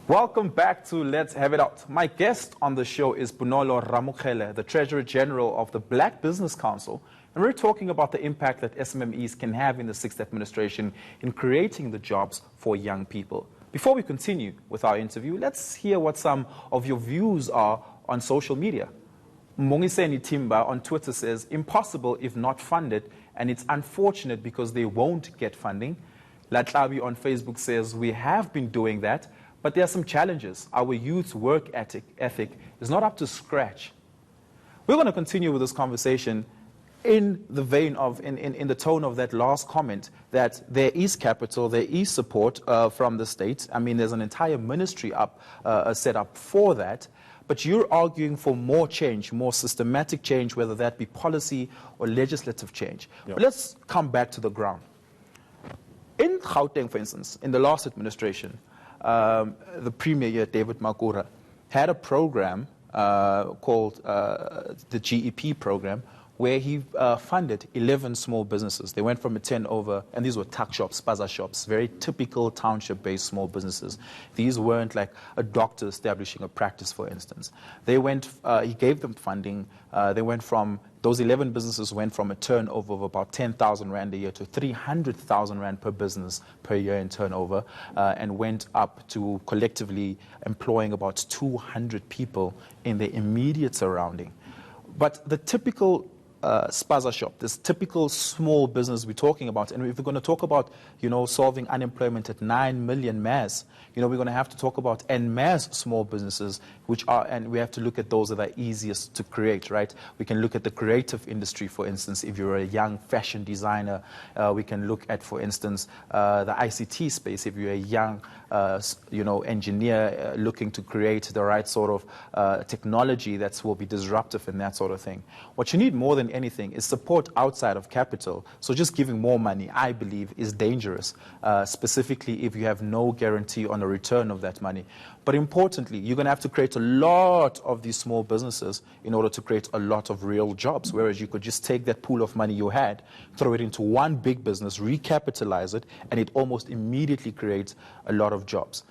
Welcome back to Let's Have It Out. My guest on the show is Bonolo Ramokele, the Treasurer General of the Black Business Council, and we're talking about the impact that SMMEs can have in the sixth administration in creating the jobs for young people. Before we continue with our interview, let's hear what some of your views are on social media. Mongiseni Timba on Twitter says, impossible if not funded, and it's unfortunate because they won't get funding. Latlabi on Facebook says, we have been doing that, but there are some challenges. Our youth's work ethic is not up to scratch. We're going to continue with this conversation in the vein of, in the tone of that last comment, that there is capital, there is support from the state. I mean, there's an entire ministry set up for that. But you're arguing for more change, more systematic change, whether that be policy or legislative change. Yep. But let's come back to the ground. In Gauteng, for instance, in the last administration, the Premier, David Makura, had a program called the GEP program, where he funded 11 small businesses. They went from a turnover, and these were tuck shops, spaza shops, very typical township-based small businesses. These weren't like a doctor establishing a practice, for instance. They went, he gave them funding. Those 11 businesses went from a turnover of about 10,000 Rand a year to 300,000 Rand per business per year in turnover, and went up to collectively employing about 200 people in the immediate surrounding. But the typical spaza shop, this typical small business we're talking about, and if we're going to talk about, solving unemployment at 9 million mass, we're going to have to talk about en masse small businesses, and we have to look at those that are easiest to create, right? We can look at the creative industry, for instance, if you're a young fashion designer. We can look at, for instance, the ICT space, if you're a young engineer looking to create the right sort of technology that will be disruptive and that sort of thing. What you need more than anything is support outside of capital. So just giving more money, I believe, is dangerous, specifically if you have no guarantee on the return of that money. But importantly, you're going to have to create a lot of these small businesses in order to create a lot of real jobs, whereas you could just take that pool of money you had, throw it into one big business, recapitalize it, and it almost immediately creates a lot of jobs.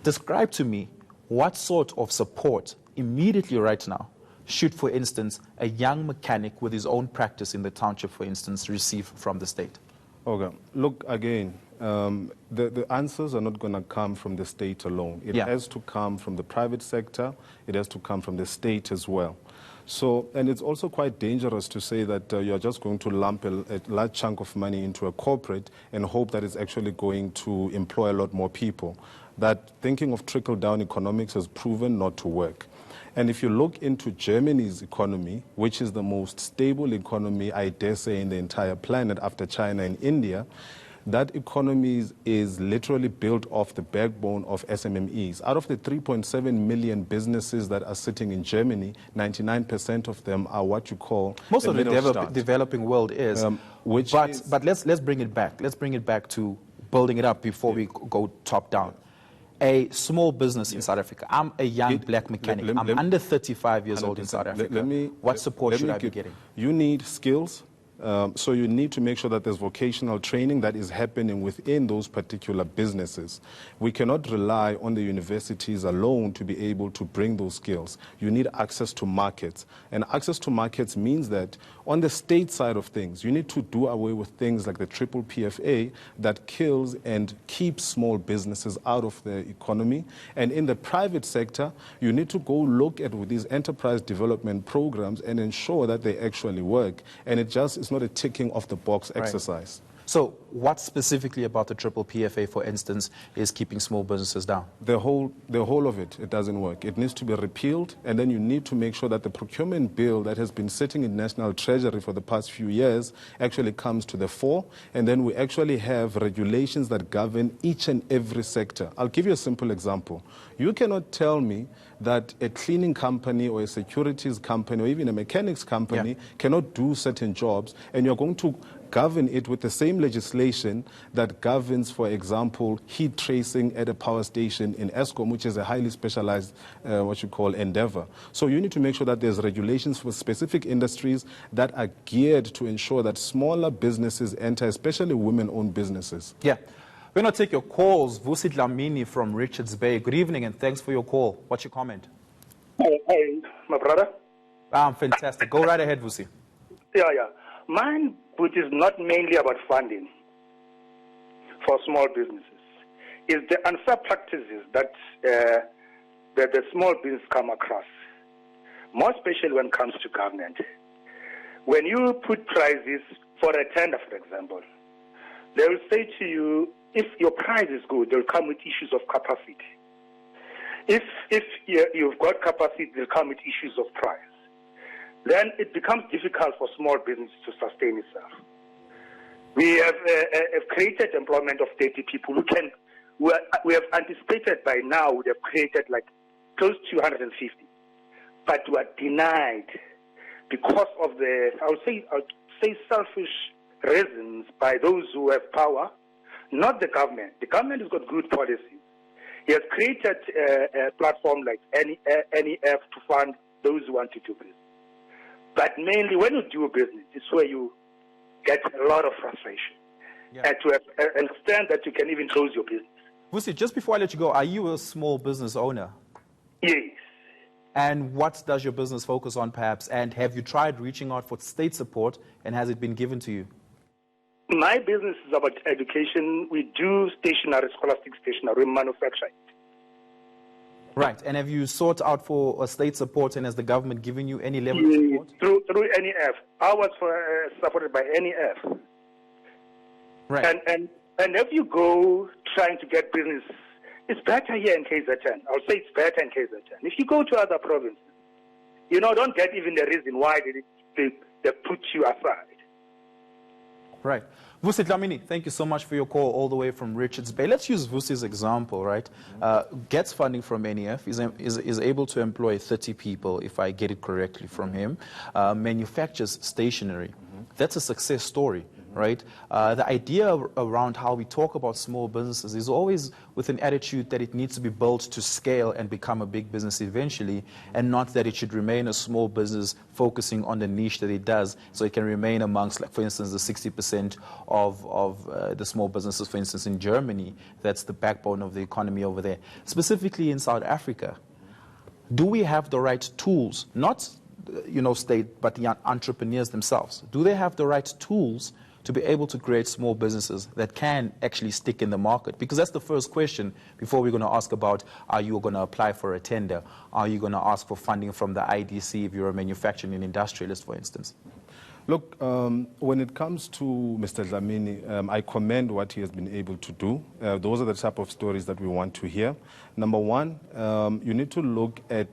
Describe to me what sort of support immediately right now should, for instance, a young mechanic with his own practice in the township, for instance, receive from the state? Okay. Look, again, the answers are not going to come from the state alone. It has to come from the private sector. It has to come from the state as well. So, and it's also quite dangerous to say that you're just going to lump a large chunk of money into a corporate and hope that it's actually going to employ a lot more people. That thinking of trickle-down economics has proven not to work. And if you look into Germany's economy, which is the most stable economy, I dare say, in the entire planet after China and India, that economy is literally built off the backbone of SMMEs. Out of the 3.7 million businesses that are sitting in Germany, 99% of them are what you call most of the developing world is. But let's bring it back. Let's bring it back to building it up before we go top down. A small business in South Africa. I'm a young black mechanic. I'm under 35 years old in South Africa. What support should I be getting? You need skills. So you need to make sure that there's vocational training that is happening within those particular businesses. We cannot rely on the universities alone to be able to bring those skills. You need access to markets. And access to markets means that on the state side of things, you need to do away with things like the triple PFA that kills and keeps small businesses out of the economy. And in the private sector, you need to go look at these enterprise development programs and ensure that they actually work. And it's not a ticking off the box exercise. So what specifically about the triple PFA, for instance, is keeping small businesses down? The whole of it doesn't work. It needs to be repealed, and then you need to make sure that the procurement bill that has been sitting in National Treasury for the past few years actually comes to the fore, and then we actually have regulations that govern each and every sector. I'll give you a simple example. You cannot tell me that a cleaning company or a securities company or even a mechanics company cannot do certain jobs, and you're going to govern it with the same legislation that governs, for example, heat tracing at a power station in Eskom, which is a highly specialized, endeavor. So you need to make sure that there's regulations for specific industries that are geared to ensure that smaller businesses enter, especially women-owned businesses. Yeah. We're going to take your calls. Vusi Dlamini from Richards Bay. Good evening and thanks for your call. What's your comment? Hi, my brother. Fantastic. Go right ahead, Vusi. Yeah. Mine, which is not mainly about funding for small businesses, is the unfair practices that the small business come across, more especially when it comes to government. When you put prices for a tender, for example, they will say to you, if your price is good, they'll come with issues of capacity. If you've got capacity, they'll come with issues of price. Then it becomes difficult for small business to sustain itself. We have created employment of 30 people we have anticipated by now would have created like close to 150, but we are denied because of the, I would say selfish reasons by those who have power, not the government. The government has got good policies. He has created a platform like NEF to fund those who want to do business. But mainly when you do business, it's where you get a lot of frustration. And to an extent that you can even close your business. Vusi, just before I let you go, are you a small business owner? Yes. And what does your business focus on, perhaps? And have you tried reaching out for state support, and has it been given to you? My business is about education. We do stationery, scholastic stationery, we manufacture it. Right. And have you sought out for a state support, and has the government given you any level of support? Through NEF. I was supported by NEF. Right. And if you go trying to get business, it's better here in KZN. I'll say it's better in KZN. If you go to other provinces, don't get even the reason why they put you aside. Right. Vusi Dlamini, thank you so much for your call all the way from Richards Bay. Let's use Vusi's example, right? Gets funding from NEF, is able to employ 30 people, if I get it correctly from him, manufactures stationery. That's a success story. Right? The idea around how we talk about small businesses is always with an attitude that it needs to be built to scale and become a big business eventually, and not that it should remain a small business focusing on the niche that it does, so it can remain amongst, like, for instance, the 60% of the small businesses, for instance, in Germany. That's the backbone of the economy over there. Specifically in South Africa, do we have the right tools, not state, but the entrepreneurs themselves? Do they have the right tools to be able to create small businesses that can actually stick in the market? Because that's the first question before we're going to ask about, are you going to apply for a tender? Are you going to ask for funding from the IDC if you're a manufacturing and industrialist, for instance? Look, when it comes to Mr. Dlamini, I commend what he has been able to do. Those are the type of stories that we want to hear. Number one, you need to look at,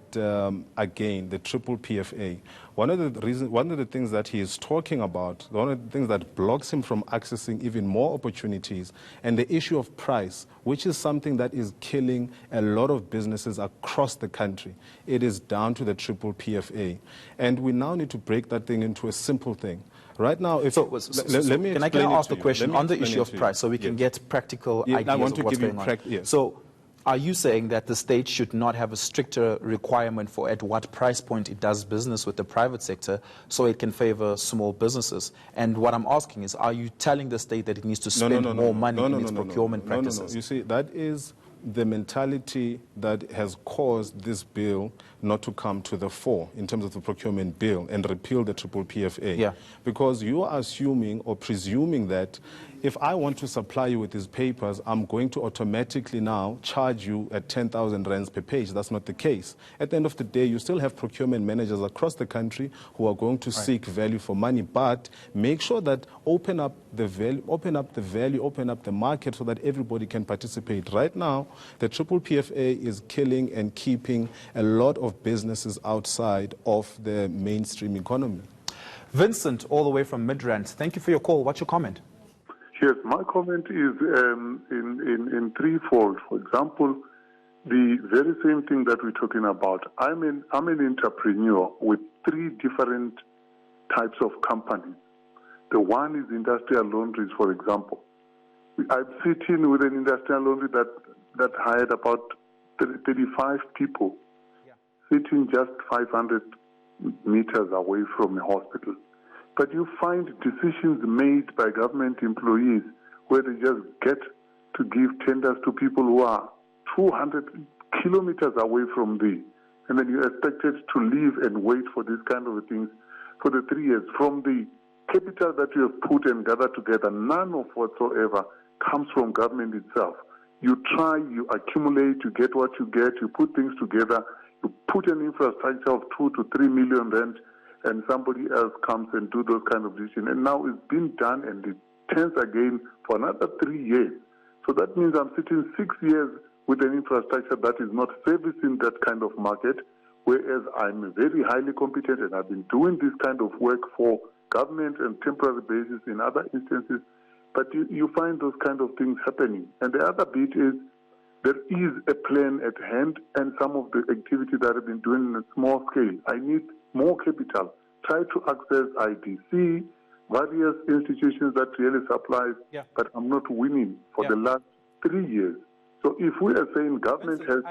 again, the triple PFA. One of the things that he is talking about, one of the things that blocks him from accessing even more opportunities, and the issue of price, which is something that is killing a lot of businesses across the country. It is down to the triple PFA. And we now need to break that thing into a simple thing. Right now, if let me can I ask the question on the issue of price so we can get practical ideas of what's going on? So, are you saying that the state should not have a stricter requirement for at what price point it does business with the private sector so it can favor small businesses? And what I'm asking is, are you telling the state that it needs to spend more money in its procurement practices? You see, that is the mentality that has caused this bill not to come to the fore in terms of the procurement bill and repeal the triple PFA. Yeah. Because you are assuming or presuming that if I want to supply you with these papers, I'm going to automatically now charge you at 10,000 rands per page. That's not the case. At the end of the day, you still have procurement managers across the country who are going to seek value for money, but make sure that open up the value, open up the market so that everybody can participate. Right now, the triple PFA is killing and keeping a lot of businesses outside of the mainstream economy. Vincent, all the way from Midrand, thank you for your call. What's your comment? Yes, my comment is in threefold. For example, the very same thing that we're talking about. I'm an entrepreneur with three different types of companies. The one is industrial laundries, for example. I'm sitting with an industrial laundry that hired about 35 people, sitting just 500 meters away from a hospital. But you find decisions made by government employees where they just get to give tenders to people who are 200 kilometers away from thee, and then you're expected to live and wait for these kind of things for the 3 years. From the capital that you have put and gathered together, none of whatsoever comes from government itself. You try, you accumulate, you get what you get, you put things together, you put an infrastructure of 2 to 3 million rand, and somebody else comes and do those kind of decisions. And now it's been done, and it turns again for another 3 years. So that means I'm sitting 6 years with an infrastructure that is not servicing that kind of market, whereas I'm very highly competent and I've been doing this kind of work for government and temporary basis in other instances. But you find those kind of things happening. And the other bit is there is a plan at hand, and some of the activity that I've been doing in a small scale. I need more capital. Try to access IDC, various institutions that really supplies, but I'm not winning for the last 3 years. So if we are saying government has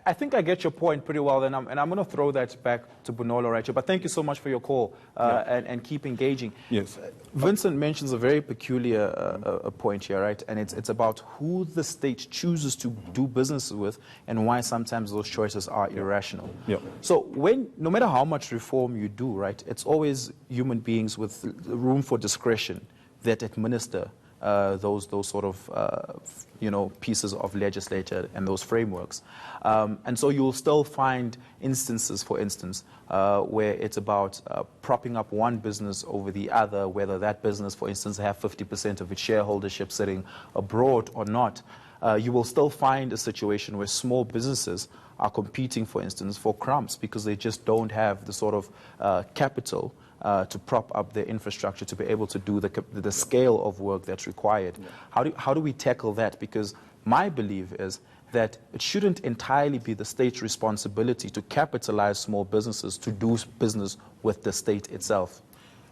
I think I get your point pretty well, and I'm going to throw that back to Bonolo, right? But thank you so much for your call and keep engaging. Yes. Vincent mentions a very peculiar point here, right? And it's about who the state chooses to do business with and why sometimes those choices are irrational. Yeah. So no matter how much reform you do, right, it's always human beings with room for discretion that administer those sort of pieces of legislature and those frameworks, and so you'll still find instances, for instance, where it's about propping up one business over the other, whether that business, for instance, have 50% of its shareholdership sitting abroad or not. You will still find a situation where small businesses are competing, for instance, for crumbs because they just don't have the sort of capital to prop up their infrastructure to be able to do the scale of work that's required. Yeah. How do we tackle that? Because my belief is that it shouldn't entirely be the state's responsibility to capitalize small businesses to do business with the state itself.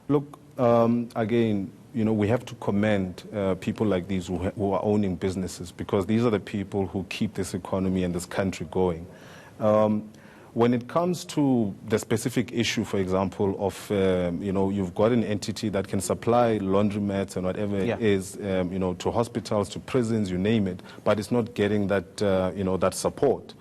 Look, again, we have to commend people like these who are owning businesses, because these are the people who keep this economy and this country going. When it comes to the specific issue, for example, of, you've got an entity that can supply laundromats and whatever it is, to hospitals, to prisons, you name it, but it's not getting that, that support.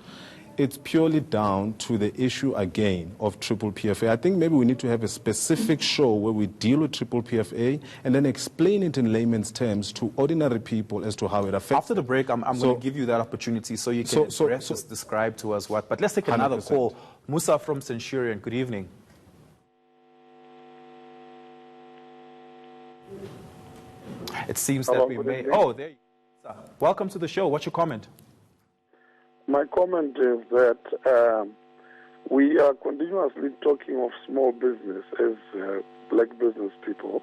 It's purely down to the issue, again, of triple PFA. I think maybe we need to have a specific show where we deal with triple PFA and then explain it in layman's terms to ordinary people as to how it affects. After the break, I'm going to give you that opportunity so you can describe to us what. But let's take another 100%. Call. Musa from Centurion, good evening. It seems that we may... Oh, there you go. Welcome to the show. What's your comment? My comment is that we are continuously talking of small business as black business people,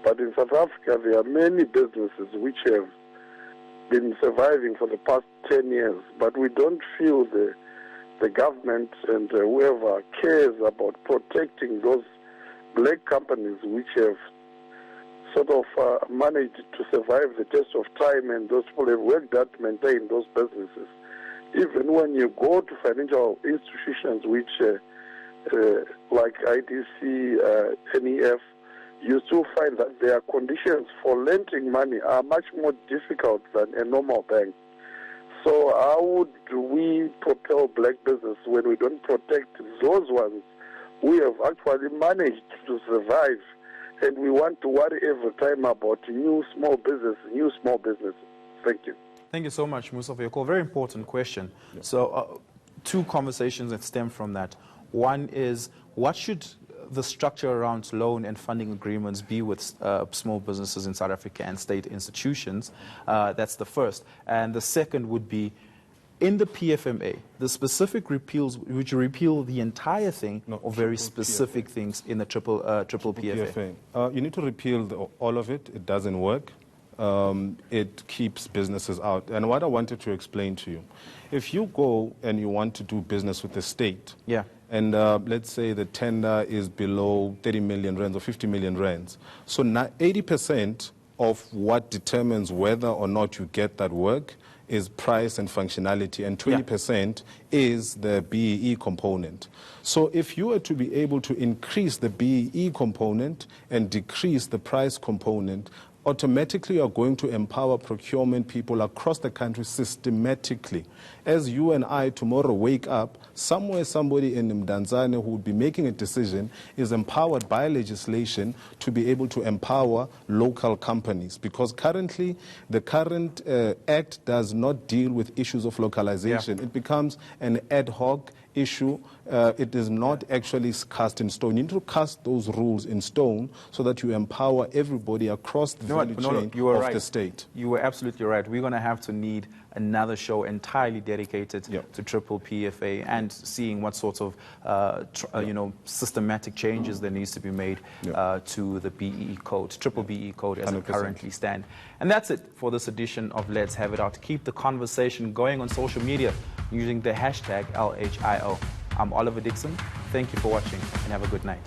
but in South Africa there are many businesses which have been surviving for the past 10 years, but we don't feel the government and whoever cares about protecting those black companies which have sort of managed to survive the test of time, and those people have worked hard to maintain those businesses. Even when you go to financial institutions which, like IDC, NEF, you still find that their conditions for lending money are much more difficult than a normal bank. So how would we propel black business when we don't protect those ones who have actually managed to survive, and we want to worry every time about new small business? Thank you. Thank you so much, Musa, for your call. Very important question. Yeah. So two conversations that stem from that. One is, what should the structure around loan and funding agreements be with small businesses in South Africa and state institutions? That's the first. And the second would be, in the PFMA, the specific repeals, would you repeal the entire thing or very specific things in the triple PFA? You need to repeal all of it. It doesn't work. It keeps businesses out. And what I wanted to explain to you, if you go and you want to do business with the state, and let's say the tender is below 30 million rands or 50 million rands, so now 80% of what determines whether or not you get that work is price and functionality, and 20% is the BEE component. So if you were to be able to increase the BEE component and decrease the price component, automatically are going to empower procurement people across the country systematically. As you and I tomorrow wake up, somewhere somebody in Mdantsane who would be making a decision is empowered by legislation to be able to empower local companies, because currently the current act does not deal with issues of localization. Yeah. It becomes an ad hoc issue. It is not actually cast in stone. You need to cast those rules in stone so that you empower everybody across the value chain of the state. You were absolutely right. We're going to have to need another show entirely dedicated to triple PFA and seeing what sorts of systematic changes there needs to be made to the BEE code, triple BEE code as 100%. It currently stands. And that's it for this edition of Let's Have It Out. Keep the conversation going on social media using the hashtag LHIO. I'm Oliver Dixon. Thank you for watching and have a good night.